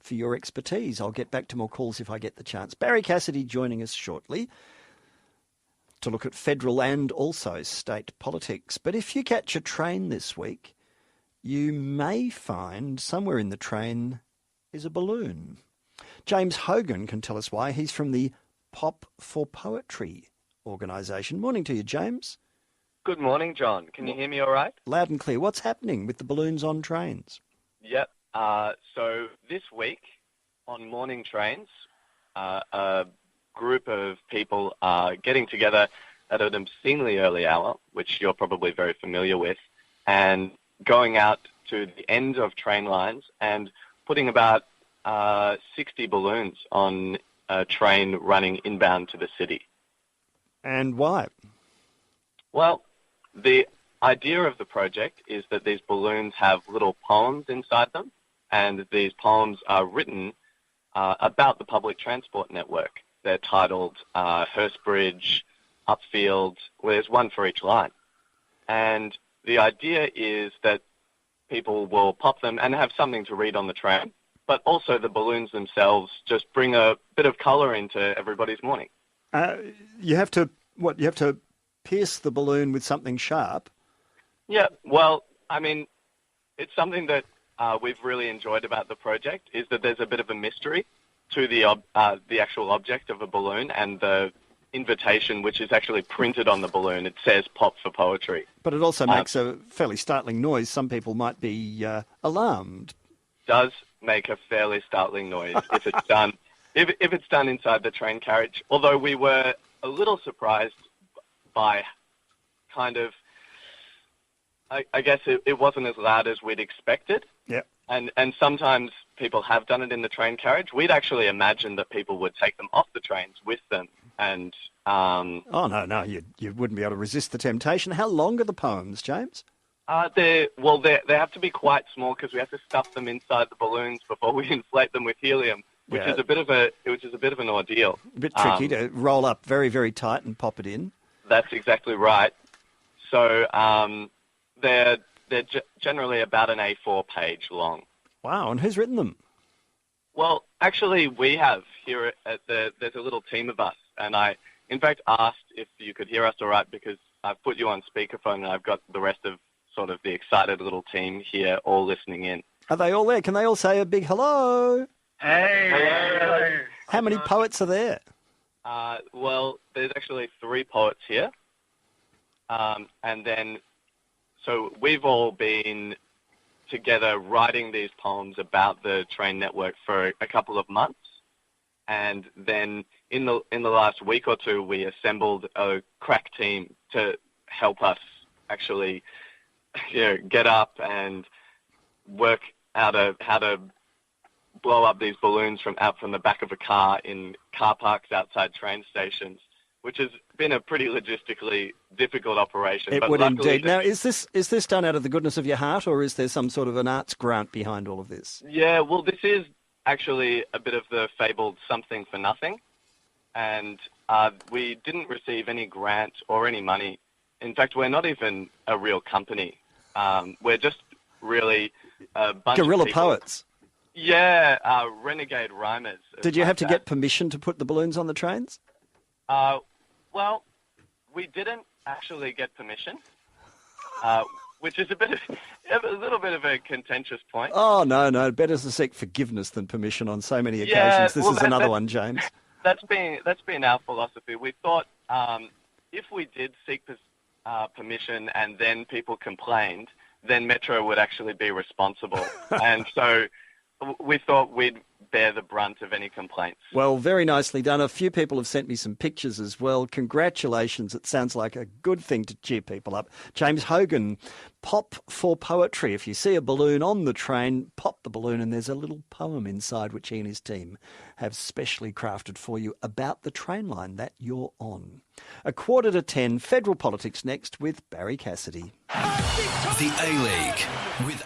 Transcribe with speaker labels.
Speaker 1: for your expertise. I'll get back to more calls if I get the chance. Barry Cassidy joining us shortly to look at federal and also state politics. But if you catch a train this week, you may find somewhere in the train is a balloon. James Hogan can tell us why. He's from the Pop for Poetry organisation. Morning to you, James.
Speaker 2: Good morning, John. Can you hear me all right?
Speaker 1: Loud and clear. What's happening with the balloons on trains?
Speaker 2: Yep. So this week on morning trains, a group of people are getting together at an obscenely early hour, which you're probably very familiar with, and going out to the end of train lines and putting about 60 balloons on a train running inbound to the city.
Speaker 1: And why?
Speaker 2: Well, the idea of the project is that these balloons have little poems inside them, and these poems are written about the public transport network. They're titled Hurstbridge, Upfield, well, there's one for each line. And the idea is that people will pop them and have something to read on the train, but also the balloons themselves just bring a bit of colour into everybody's morning.
Speaker 1: You have to pierce the balloon with something sharp?
Speaker 2: Yeah, well, I mean, it's something that we've really enjoyed about the project is that there's a bit of a mystery to the actual object of a balloon and the invitation, which is actually printed on the balloon. It says Pop for Poetry.
Speaker 1: But it also makes a fairly startling noise. Some people might be alarmed.
Speaker 2: Does make a fairly startling noise if it's done if it's done inside the train carriage. Although we were a little surprised by kind of, I guess it wasn't as loud as we'd expected.
Speaker 1: Yeah.
Speaker 2: And sometimes people have done it in the train carriage. We'd actually imagined that people would take them off the trains with them. And
Speaker 1: oh no, you wouldn't be able to resist the temptation. How long are the poems, James?
Speaker 2: They have to be quite small because we have to stuff them inside the balloons before we inflate them with helium, which is a bit of an ordeal.
Speaker 1: A bit tricky to roll up very, very tight and pop it in.
Speaker 2: That's exactly right. So they're generally about an A4 page long.
Speaker 1: Wow, and who's written them?
Speaker 2: Well, actually, we have here there's a little team of us, and I, in fact, asked if you could hear us all right because I've put you on speakerphone and I've got the rest of sort of the excited little team here all listening in.
Speaker 1: Are they all there? Can they all say a big hello?
Speaker 2: Hey! Hello.
Speaker 1: How many poets are there?
Speaker 2: Well, there's actually 3 poets here. And then, so we've all been together writing these poems about the train network for a couple of months. And then in the last week or two, we assembled a crack team to help us actually get up and work out how to blow up these balloons from the back of a car in car parks outside train stations, which has been a pretty logistically difficult operation.
Speaker 1: It would indeed. Now, is this done out of the goodness of your heart, or is there some sort of an arts grant behind all of this?
Speaker 2: Yeah, well, this is actually a bit of the fabled something for nothing, and we didn't receive any grant or any money. In fact, we're not even a real company. We're just really a bunch
Speaker 1: guerrilla
Speaker 2: of people.
Speaker 1: Poets.
Speaker 2: Yeah, renegade rhymers.
Speaker 1: Did you have to get permission to put the balloons on the trains?
Speaker 2: Well, we didn't actually get permission, which is a little bit of a contentious point.
Speaker 1: Oh, no. Better to seek forgiveness than permission on so many occasions.
Speaker 2: Yeah,
Speaker 1: this is another one, James.
Speaker 2: That's been our philosophy. We thought if we did seek permission and then people complained, then Metro would actually be responsible. And so we thought we'd bear the brunt of any complaints.
Speaker 1: Well, very nicely done. A few people have sent me some pictures as well. Congratulations. It sounds like a good thing to cheer people up. James Hogan, Pop for Poetry. If you see a balloon on the train, pop the balloon and there's a little poem inside which he and his team have specially crafted for you about the train line that you're on. 9:45, federal politics next with Barry Cassidy.
Speaker 3: The A-League with